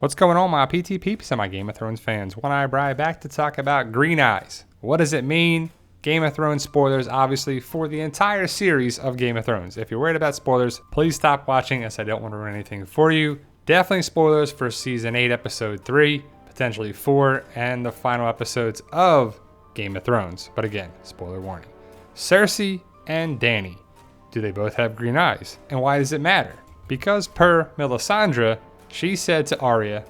What's going on, my PT peeps and my Game of Thrones fans? One Eye Bri back to talk about Green Eyes. What does it mean? Game of Thrones spoilers, obviously, for the entire series of Game of Thrones. If you're worried about spoilers, please stop watching, as I don't want to ruin anything for you. Definitely spoilers for Season 8, Episode 3, potentially 4, and the final episodes of Game of Thrones. But again, spoiler warning. Cersei and Dany. Do they both have green eyes? And why does it matter? Because per Melisandre, she said to Arya,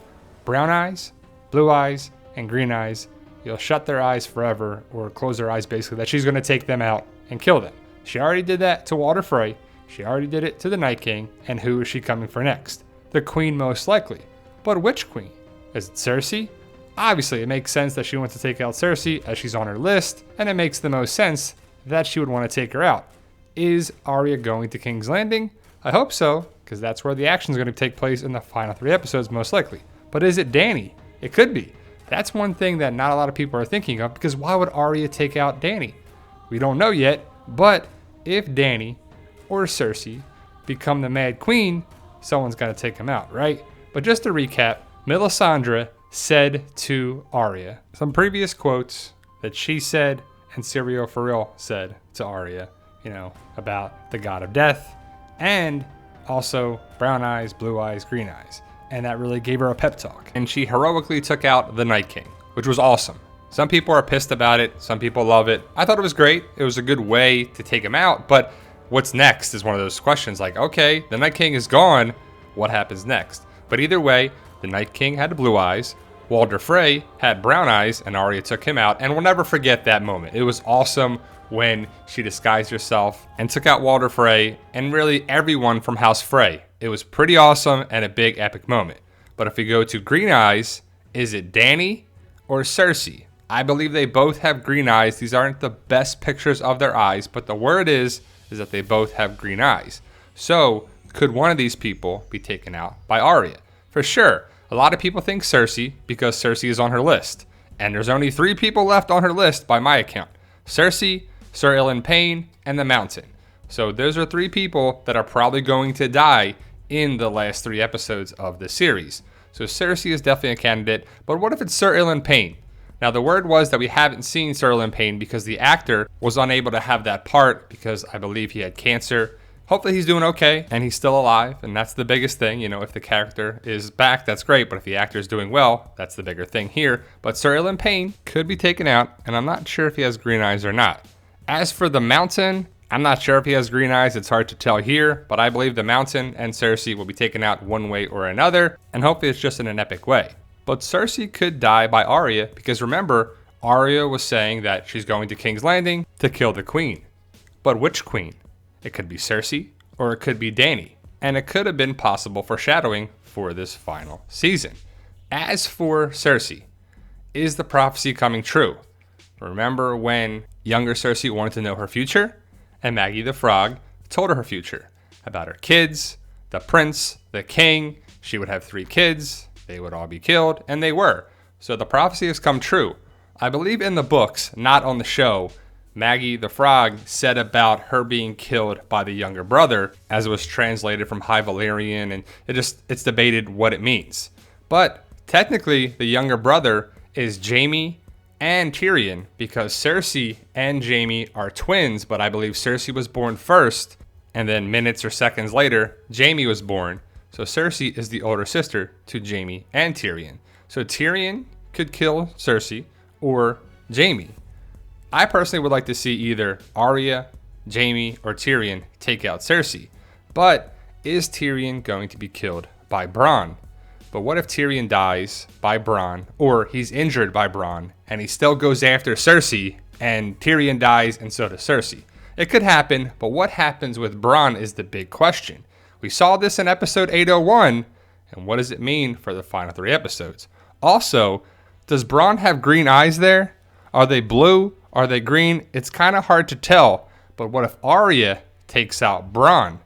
brown eyes, blue eyes, and green eyes, you'll shut their eyes forever, or close their eyes basically, that she's going to take them out and kill them. She already did that to Walder Frey. She already did it to the Night King. And who is she coming for next? The Queen, most likely. But which Queen? Is it Cersei? Obviously, it makes sense that she wants to take out Cersei as she's on her list, and it makes the most sense that she would want to take her out. Is Arya going to King's Landing? I hope so, because that's where the action is going to take place in the final 3 episodes, most likely. But is it Dany? It could be. That's one thing that not a lot of people are thinking of, because why would Arya take out Dany? We don't know yet, but if Dany or Cersei become the Mad Queen, someone's got to take them out, right? But just to recap, Melisandre said to Arya some previous quotes that she said and Syrio Forel said to Arya, about the god of death, and also brown eyes, blue eyes, green eyes. And that really gave her a pep talk. And she heroically took out the Night King, which was awesome. Some people are pissed about it. Some people love it. I thought it was great. It was a good way to take him out. But what's next is one of those questions like, okay, the Night King is gone. What happens next? But either way, the Night King had blue eyes. Walder Frey had brown eyes, and Arya took him out. And we'll never forget that moment. It was awesome when she disguised herself and took out Walder Frey and really everyone from House Frey. It was pretty awesome and a big epic moment. But if we go to green eyes, is it Dany or Cersei? I believe they both have green eyes. These aren't the best pictures of their eyes, but the word is that they both have green eyes. So could one of these people be taken out by Arya? For sure. A lot of people think Cersei because Cersei is on her list. And there's only 3 people left on her list by my account. Cersei, Sir Ilyn Payne, and the Mountain. So those are 3 people that are probably going to die in the last 3 episodes of the series. So Cersei is definitely a candidate, but what if it's Sir Ilyn Payne? Now the word was that we haven't seen Sir Ilyn Payne because the actor was unable to have that part because I believe he had cancer. Hopefully he's doing okay and he's still alive, and that's the biggest thing. If the character is back, that's great, but if the actor is doing well, that's the bigger thing here. But Sir Ilyn Payne could be taken out, and I'm not sure if he has green eyes or not. As for the Mountain, I'm not sure if he has green eyes. It's hard to tell here, but I believe the Mountain and Cersei will be taken out one way or another, and hopefully it's just in an epic way. But Cersei could die by Arya, because remember, Arya was saying that she's going to King's Landing to kill the Queen. But which Queen? It could be Cersei, or it could be Dany, and it could have been possible foreshadowing for this final season. As for Cersei, is the prophecy coming true? Remember when younger Cersei wanted to know her future? And Maggie the Frog told her future about her kids, the prince, the king. She would have 3 kids. They would all be killed, and they were. So the prophecy has come true. I believe in the books, not on the show, Maggie the Frog said about her being killed by the younger brother, as it was translated from High Valyrian, and it's debated what it means. But technically, the younger brother is Jaime and Tyrion, because Cersei and Jaime are twins, but I believe Cersei was born first, and then minutes or seconds later, Jaime was born. So Cersei is the older sister to Jaime and Tyrion. So Tyrion could kill Cersei or Jaime. I personally would like to see either Arya, Jaime, or Tyrion take out Cersei. But is Tyrion going to be killed by Bronn? But what if Tyrion dies by Bronn, or he's injured by Bronn, and he still goes after Cersei, and Tyrion dies, and so does Cersei? It could happen, but what happens with Bronn is the big question. We saw this in episode 801, and what does it mean for the final 3 episodes? Also, does Bronn have green eyes there? Are they blue? Are they green? It's kind of hard to tell, but what if Arya takes out Bronn?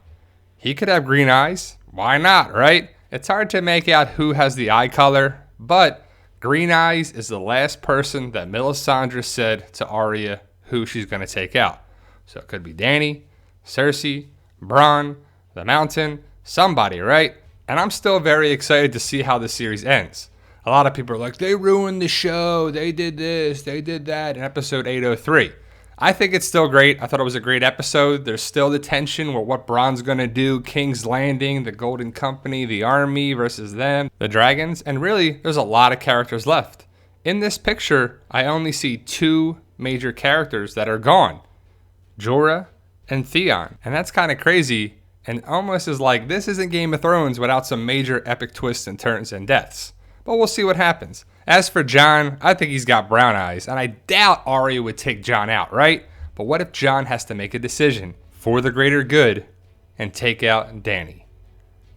He could have green eyes. Why not, right? It's hard to make out who has the eye color, but green eyes is the last person that Melisandre said to Arya who she's going to take out. So it could be Dany, Cersei, Bronn, the Mountain, somebody, right? And I'm still very excited to see how the series ends. A lot of people are like, they ruined the show, they did this, they did that in episode 803. I think it's still great. I thought it was a great episode. There's still the tension with what Bronn's going to do, King's Landing, the Golden Company, the army versus them, the dragons, and really, there's a lot of characters left. In this picture, I only see 2 major characters that are gone, Jorah and Theon, and that's kind of crazy, and almost is like, this isn't Game of Thrones without some major epic twists and turns and deaths. But we'll see what happens. As for Jon, I think he's got brown eyes, and I doubt Arya would take Jon out, right? But what if Jon has to make a decision for the greater good and take out Dany?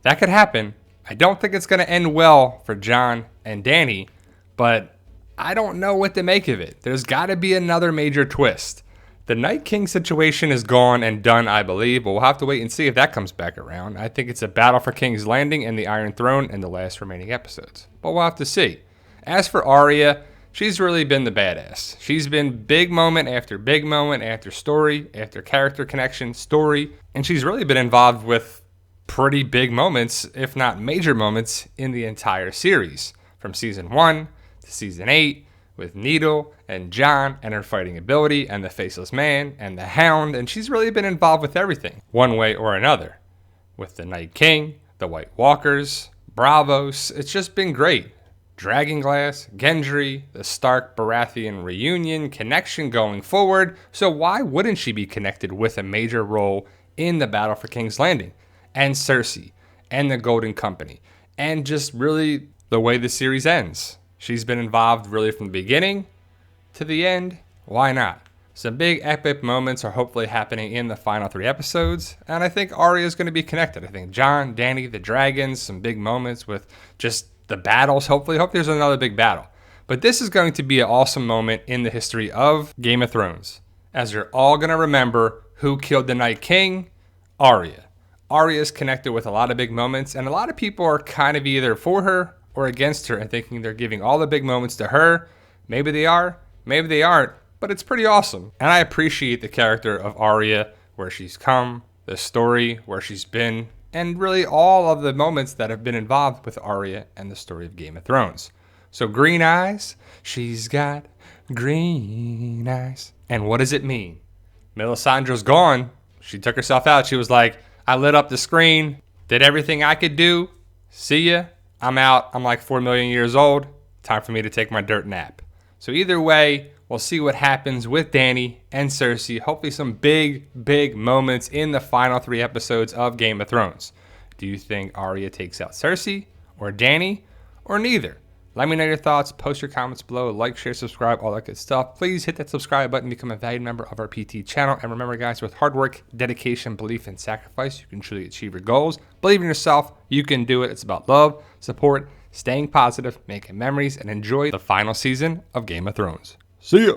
That could happen. I don't think it's going to end well for Jon and Dany, but I don't know what to make of it. There's got to be another major twist. The Night King situation is gone and done, I believe, but we'll have to wait and see if that comes back around. I think it's a battle for King's Landing and the Iron Throne in the last remaining episodes, but we'll have to see. As for Arya, she's really been the badass. She's been big moment after story, after character connection, story, and she's really been involved with pretty big moments, if not major moments, in the entire series. From season 1 to season 8, with Needle and Jon and her fighting ability and the Faceless Man and the Hound, and she's really been involved with everything, one way or another. With the Night King, the White Walkers, Bravos, it's just been great. Dragonglass, Gendry, the Stark-Baratheon reunion, connection going forward, so why wouldn't she be connected with a major role in the battle for King's Landing? And Cersei, and the Golden Company, and just really the way the series ends. She's been involved really from the beginning to the end. Why not? Some big epic moments are hopefully happening in the final 3 episodes, and I think Arya is going to be connected. I think Jon, Dany, the dragons, some big moments with just the battles. Hopefully, hope there's another big battle. But this is going to be an awesome moment in the history of Game of Thrones, as you're all going to remember who killed the Night King, Arya. Arya is connected with a lot of big moments, and a lot of people are kind of either for her or against her and thinking they're giving all the big moments to her. Maybe they are, maybe they aren't, but it's pretty awesome. And I appreciate the character of Arya, where she's come, the story, where she's been, and really all of the moments that have been involved with Arya and the story of Game of Thrones. So green eyes, she's got green eyes. And what does it mean? Melisandre's gone. She took herself out. She was like, I lit up the screen, did everything I could do. See ya. I'm out. I'm like 4 million years old. Time for me to take my dirt nap. So either way, we'll see what happens with Dany and Cersei. Hopefully some big moments in the final 3 episodes of Game of Thrones. Do you think Arya takes out Cersei or Dany or neither? Let me know your thoughts. Post your comments below. Like, share, subscribe, all that good stuff. Please hit that subscribe button, become a valued member of our PT channel. And remember, guys, with hard work, dedication, belief, and sacrifice, you can truly achieve your goals. Believe in yourself. You can do it. It's about love, support, staying positive, making memories, and enjoy the final season of Game of Thrones. See ya.